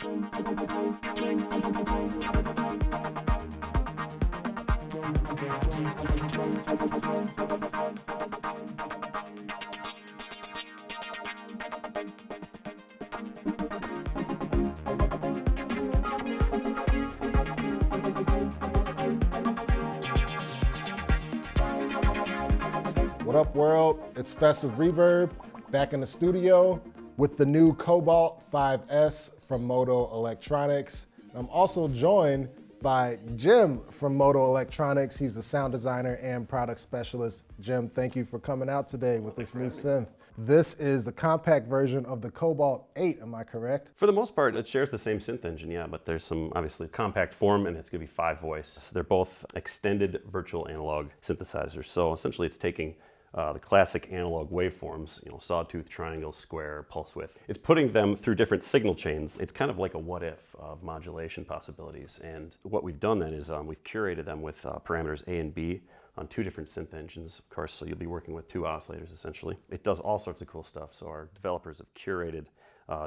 What up, world? It's Festive Reverb back in the studio with the new Cobalt5S from Modal Electronics. I'm also joined by Jim from Modal Electronics. He's the sound designer and product specialist. Jim, thank you for coming out today with this new synth. This is the compact version of the Cobalt8, am I correct? For the most part, it shares the same synth engine, yeah, but there's some obviously compact form, and it's going to be 5-voice. They're both extended virtual analog synthesizers. So essentially it's taking the classic analog waveforms, sawtooth, triangle, square, pulse width. It's putting them through different signal chains. It's kind of like a what if of modulation possibilities. And what we've done then is we've curated them with parameters A and B on 2 different synth engines, of course, so you'll be working with 2 oscillators essentially. It does all sorts of cool stuff. So our developers have curated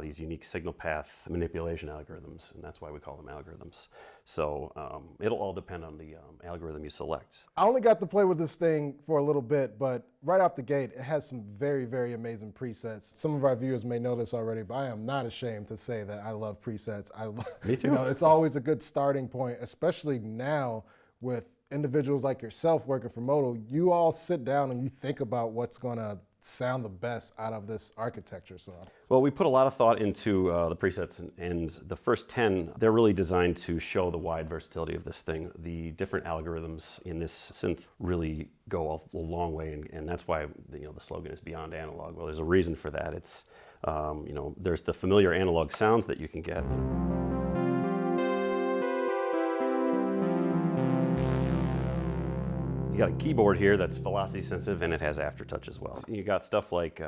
these unique signal path manipulation algorithms, and that's why we call them algorithms. So it'll all depend on the algorithm you select. I only got to play with this thing for a little bit, but right off the gate, it has some very, very amazing presets. Some of our viewers may know this already, but I am not ashamed to say that I love presets. Me too. It's always a good starting point, especially now with individuals like yourself working for Modal. You all sit down and you think about what's going to sound the best out of this architecture. So, well, we put a lot of thought into the presets, and the first 10, they're really designed to show the wide versatility of this thing. The different algorithms in this synth really go a long way, and that's why the slogan is beyond analog. Well, there's a reason for that. It's there's the familiar analog sounds that you can get. You got a keyboard here that's velocity sensitive, and it has aftertouch as well. You got stuff like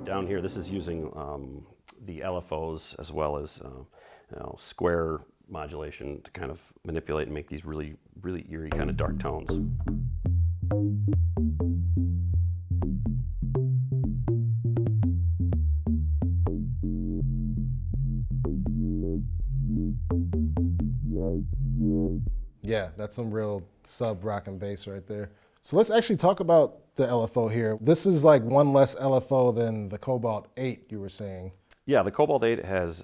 down here, this is using the LFOs as well as square modulation to kind of manipulate and make these really, really eerie kind of dark tones. yeah, that's some real sub rock and bass right there. So let's actually talk about the LFO here. This is like one less LFO than the Cobalt8 you were saying. Yeah, the Cobalt8 has,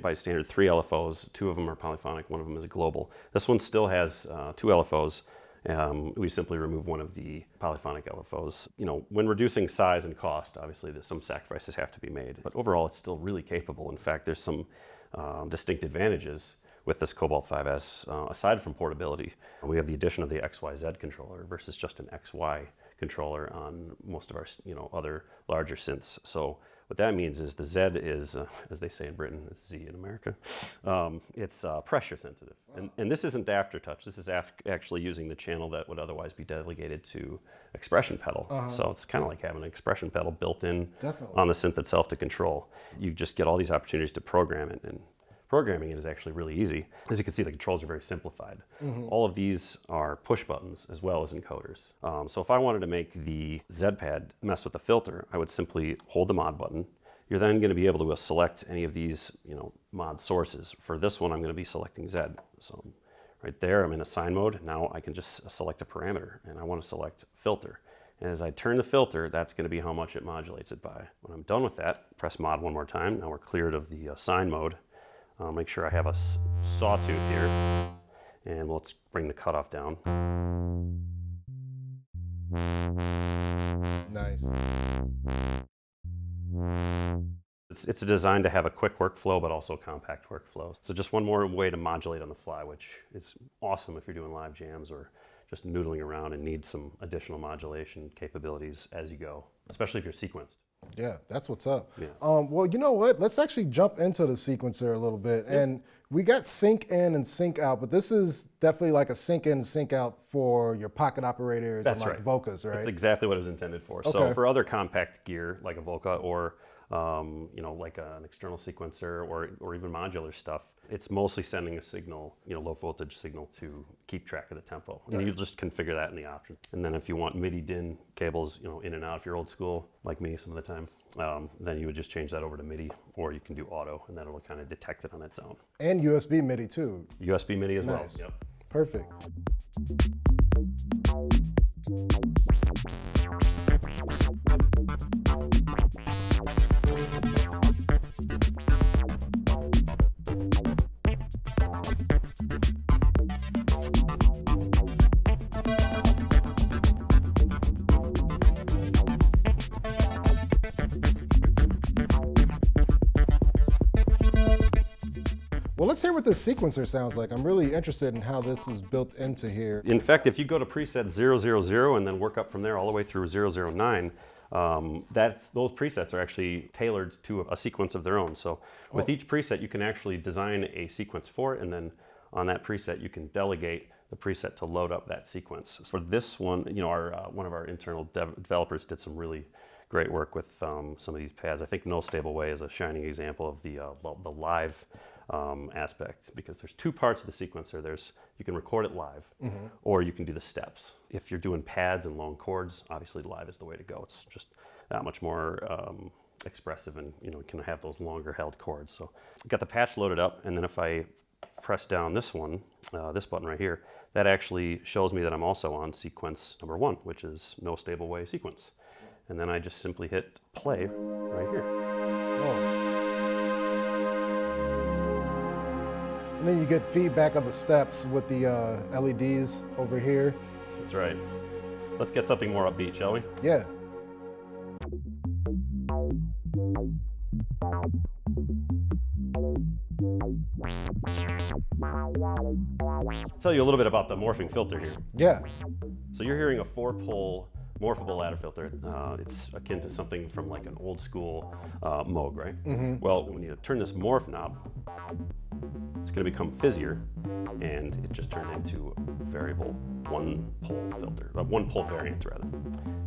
by standard, 3 LFOs. 2 of them are polyphonic, 1 of them is a global. This one still has 2 LFOs. We simply remove one of the polyphonic LFOs. When reducing size and cost, obviously some sacrifices have to be made. But overall, it's still really capable. In fact, there's some distinct advantages with this Cobalt5S, aside from portability. We have the addition of the XYZ controller versus just an XY controller on most of our other larger synths. So what that means is the Z is, as they say in Britain, it's Z in America, it's pressure sensitive. And this isn't aftertouch. This is actually using the channel that would otherwise be delegated to expression pedal. So it's kind of like having an expression pedal built in on the synth itself to control. You just get all these opportunities to program it, and programming it is actually really easy. As you can see, the controls are very simplified. All of these are push buttons as well as encoders. So if I wanted to make the Z pad mess with the filter, I would simply hold the mod button. You're then going to be able to select any of these mod sources. For this one, I'm going to be selecting Z. So right there, I'm in assign mode. Now I can just select a parameter, and I want to select filter. And as I turn the filter, that's going to be how much it modulates it by. When I'm done with that, press mod one more time. Now we're cleared of the assign mode. Make sure I have a sawtooth here, and let's bring the cutoff down. Nice. It's designed to have a quick workflow, but also a compact workflow. So just one more way to modulate on the fly, which is awesome if you're doing live jams or just noodling around and need some additional modulation capabilities as you go, especially if you're sequenced. Yeah, that's what's up. Yeah. Well, you know what? Let's actually jump into the sequencer a little bit. Yeah. And we got sync in and sync out, but this is definitely like a sync in, sync out for your pocket operators That's and like right. Vocas, right? That's exactly what it was intended for. Okay. So for other compact gear like a Voca or you know, like an external sequencer or even modular stuff, it's mostly sending a signal, you know, low voltage signal to keep track of the tempo. And you just configure that in the option. And then if you want MIDI DIN cables, you know, in and out if you're old school, like me some of the time, then you would just change that over to MIDI, or you can do auto, and that'll kind of detect it on its own. And USB MIDI too. USB MIDI as Nice. well. Yep. Perfect. Well, let's hear what this sequencer sounds like. I'm really interested in how this is built into here. In fact, if you go to preset 000 and then work up from there all the way through 009, those presets are actually tailored to a sequence of their own. So with each preset, you can actually design a sequence for it, and then on that preset, you can delegate the preset to load up that sequence. For this one, you know, one of our internal developers did some really great work with some of these pads. I think No Stable Way is a shining example of the live aspect, because there's two parts of the sequencer. You can record it live, or you can do the steps. If you're doing pads and long chords, obviously live is the way to go. It's just that much more expressive, and you know, you can have those longer held chords. So got the patch loaded up, and then if I press down this one, this button right here, that actually shows me that I'm also on sequence number 1, which is No Stable Way sequence. And then I just simply hit play right here. Oh. And then you get feedback of the steps with the LEDs over here. That's right. Let's get something more upbeat, shall we? Yeah. I'll tell you a little bit about the morphing filter here. Yeah. So you're hearing a 4-pole morphable ladder filter. It's akin to something from like an old school Moog, right? Well, when you turn this morph knob, it's going to become fizzier, and it just turned into a variable 1-pole filter, a 1-pole variant rather.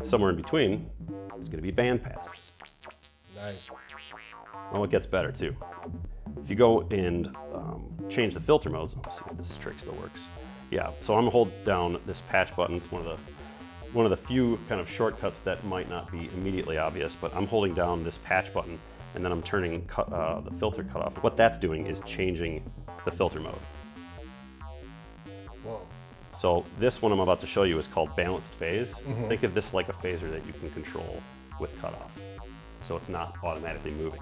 Somewhere in between, it's going to be bandpass. Nice. Well, it gets better too. If you go and change the filter modes, let's see if this trick still works. Yeah, so I'm gonna hold down this patch button. It's one of the few kind of shortcuts that might not be immediately obvious, but I'm holding down this patch button, and then I'm turning the filter cutoff. What that's doing is changing the filter mode. Whoa. So this one I'm about to show you is called balanced phase. Think of this like a phaser that you can control with cutoff, so it's not automatically moving.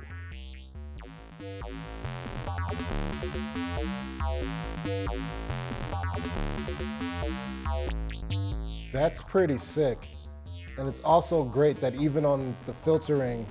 That's pretty sick. And it's also great that even on the filtering,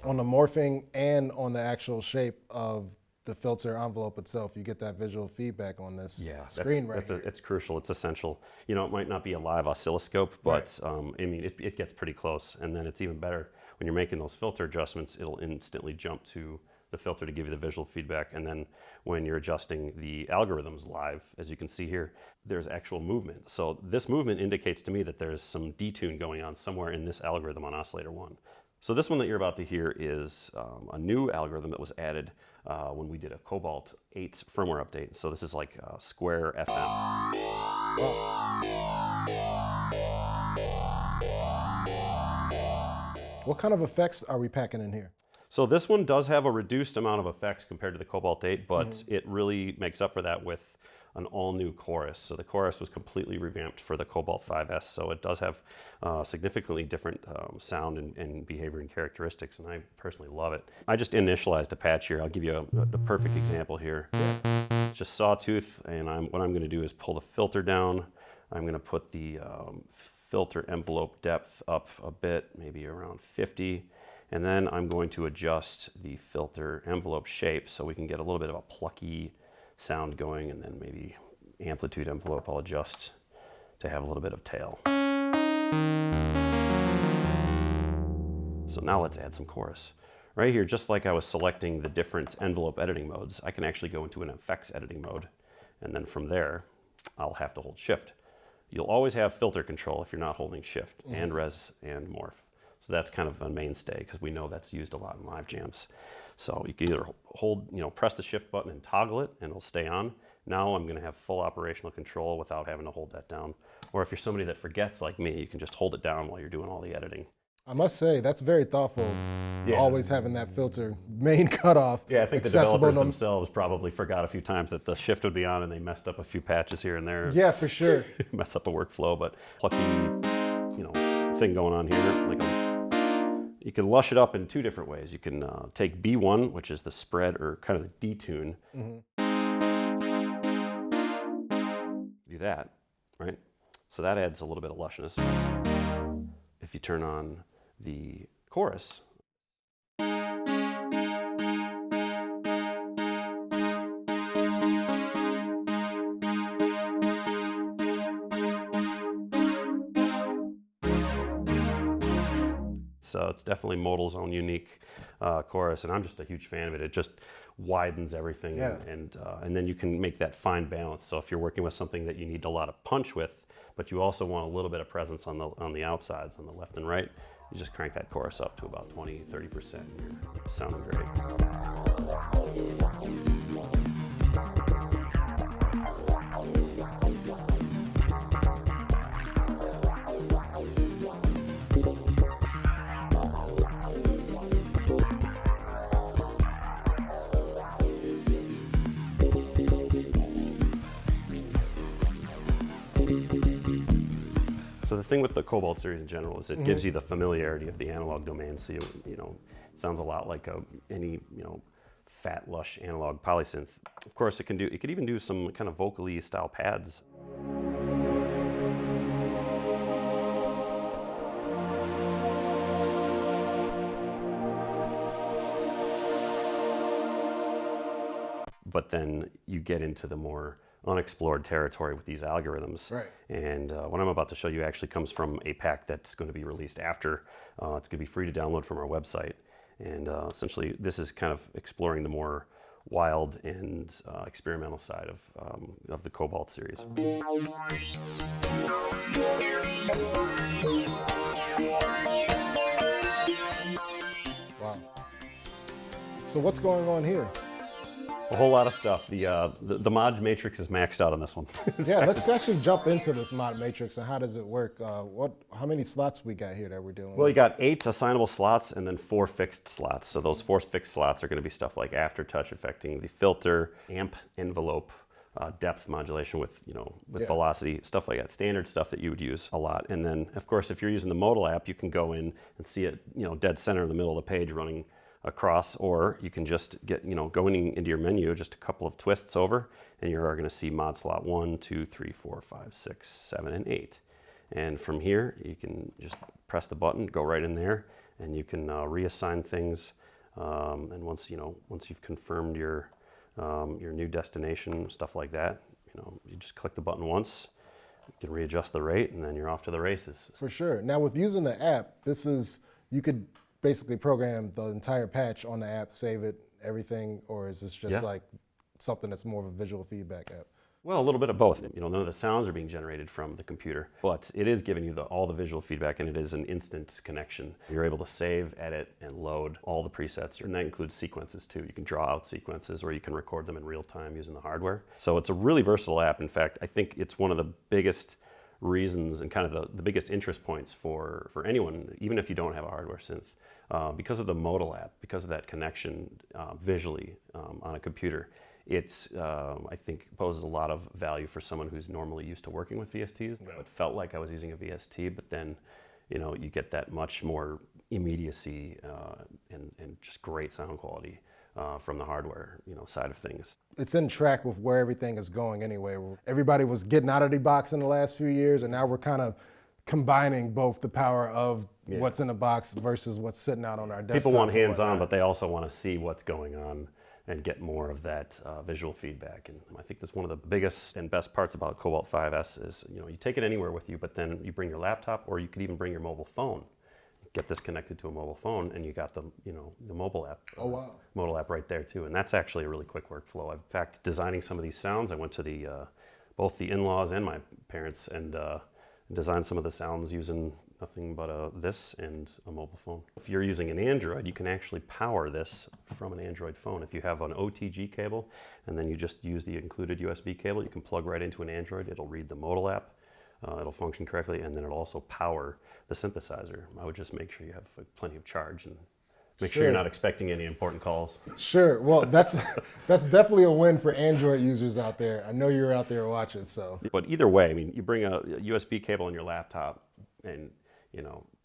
on the morphing and on the actual shape of the filter envelope itself, you get that visual feedback on this screen right here. It's crucial, it's essential. You know, it might not be a live oscilloscope, but I mean, it gets pretty close. And then it's even better when you're making those filter adjustments, it'll instantly jump to the filter to give you the visual feedback. And then when you're adjusting the algorithms live, as you can see here, there's actual movement. So this movement indicates to me that there's some detune going on somewhere in this algorithm on oscillator 1. So this one that you're about to hear is a new algorithm that was added when we did a Cobalt 8 firmware update. So this is like Square FM. What kind of effects are we packing in here? So this one does have a reduced amount of effects compared to the Cobalt 8, but it really makes up for that with an all-new chorus. So the chorus was completely revamped for the Cobalt5S, so it does have significantly different sound and behavior and characteristics, and I personally love it. I just initialized a patch here. I'll give you a perfect example here. It's just sawtooth, and what I'm going to do is pull the filter down. I'm going to put the filter envelope depth up a bit, maybe around 50. And then I'm going to adjust the filter envelope shape so we can get a little bit of a plucky sound going, and then maybe amplitude envelope I'll adjust to have a little bit of tail. So now let's add some chorus. Right here, just like I was selecting the different envelope editing modes, I can actually go into an effects editing mode. And then from there, I'll have to hold shift. You'll always have filter control if you're not holding shift, and res and morph. So that's kind of a mainstay because we know that's used a lot in live jams. So you can either hold, press the shift button and toggle it and it'll stay on. Now I'm going to have full operational control without having to hold that down. Or if you're somebody that forgets like me, you can just hold it down while you're doing all the editing. I must say, that's very thoughtful, Yeah. always having that filter main cutoff. Yeah, I think the accessible developers to- themselves probably forgot a few times that the shift would be on and they messed up a few patches here and there. Yeah, for sure. Mess up a workflow, but plucky, thing going on here. You can lush it up in two different ways. You can take B1, which is the spread or kind of the detune. Do that, right? So that adds a little bit of lushness. If you turn on the chorus, so it's definitely Modal's own unique chorus, and I'm just a huge fan of it. It just widens everything, Yeah. and then you can make that fine balance. So if you're working with something that you need a lot of punch with, but you also want a little bit of presence on the outsides, on the left and right, you just crank that chorus up to about 20-30%, and you're sounding great. So the thing with the Cobalt series in general is it gives you the familiarity of the analog domain. So it sounds a lot like any fat, lush analog polysynth. Of course, it could even do some kind of vocally style pads. But then you get into the more unexplored territory with these algorithms. Right. And what I'm about to show you actually comes from a pack that's going to be released after. It's going to be free to download from our website. And essentially, this is kind of exploring the more wild and experimental side of the Cobalt series. Wow. So what's going on here? A whole lot of stuff. The mod matrix is maxed out on this one. Yeah, let's actually jump into this mod matrix and how does it work? How many slots we got here that we're dealing Well, with? you got 8 assignable slots and then 4 fixed slots. So those 4 fixed slots are going to be stuff like aftertouch affecting the filter, amp envelope, depth modulation with velocity, stuff like that. Standard stuff that you would use a lot. And then, of course, if you're using the Modal app, you can go in and see it, dead center in the middle of the page running across, or you can just get, going into your menu, just a couple of twists over, and you're going to see mod slot 1, 2, 3, 4, 5, 6, 7, and 8. And from here, you can just press the button, go right in there, and you can reassign things. And once you've confirmed your new destination, stuff like that, you just click the button once, you can readjust the rate, and then you're off to the races. For sure. Now with using the app, you could basically program the entire patch on the app, save it, everything, or is this just like something that's more of a visual feedback app? Well, a little bit of both. None of the sounds are being generated from the computer, but it is giving you all the visual feedback, and it is an instant connection. You're able to save, edit, and load all the presets, and that includes sequences too. You can draw out sequences, or you can record them in real time using the hardware. So it's a really versatile app. In fact, I think it's one of the biggest reasons and kind of the biggest interest points for anyone, even if you don't have a hardware synth, because of the Modal app, because of that connection visually on a computer. It's, I think, poses a lot of value for someone who's normally used to working with VSTs, but felt like I was using a VST, but then, you get that much more immediacy and just great sound quality from the hardware, side of things. It's in track with where everything is going anyway. Everybody was getting out of the box in the last few years, and now we're kind of combining both the power of what's in the box versus what's sitting out on our desktop. People want hands-on, but they also want to see what's going on and get more of that visual feedback. And I think that's one of the biggest and best parts about Cobalt5S is, you take it anywhere with you, but then you bring your laptop, or you could even bring your mobile phone. get this connected to a mobile phone, and you got the, the mobile app. Oh, wow. Modal app right there too, and that's actually a really quick workflow. In fact, designing some of these sounds, I went to the both the in-laws and my parents and designed some of the sounds using nothing but this and a mobile phone. If you're using an Android, you can actually power this from an Android phone. If you have an OTG cable and then you just use the included USB cable, you can plug right into an Android. It'll read the Modal app, it'll function correctly, and then it'll also power the synthesizer. I would just make sure you have plenty of charge and make sure you're not expecting any important calls. Sure. Well, that's definitely a win for Android users out there. I know you're out there watching, so. But either way, I mean, you bring a USB cable in your laptop and,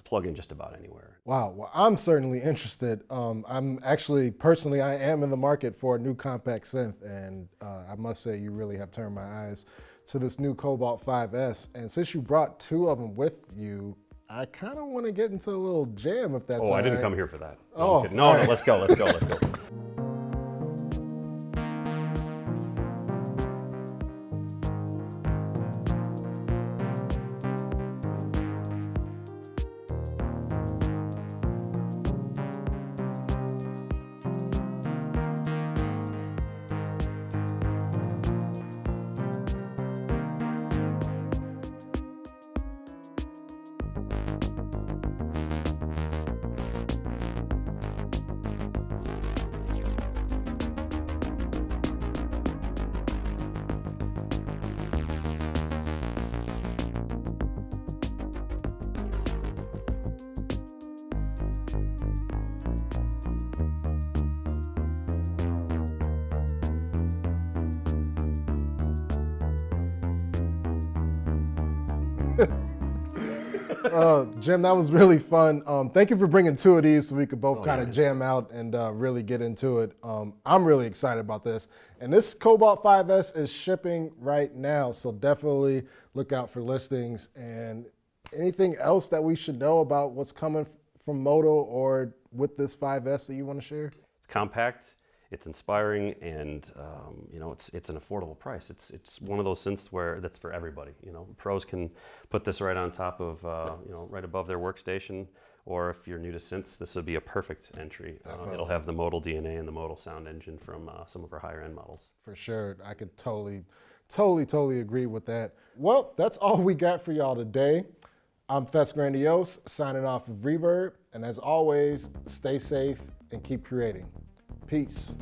plug in just about anywhere. Wow. Well, I'm certainly interested. I'm actually, personally, I am in the market for a new compact synth, and I must say you really have turned my eyes to this new Cobalt5S. And since you brought two of them with you, I kind of want to get into a little jam, if that's all right. I didn't come here for that. No, no, let's go. Jim, that was really fun. Thank you for bringing two of these so we could both kind of jam out and really get into it. I'm really excited about this. And this Cobalt5S is shipping right now, so definitely look out for listings. And anything else that we should know about what's coming from Modal or with this 5S that you want to share? It's compact, it's inspiring, and it's an affordable price. It's one of those synths where that's for everybody. Pros can put this right on top of right above their workstation, or if you're new to synths, this would be a perfect entry. It'll have the Modal DNA and the Modal sound engine from some of our higher end models. For sure, I could totally agree with that. Well, that's all we got for y'all today. I'm Fess Grandiose, signing off of Reverb, and as always, stay safe and keep creating. Peace.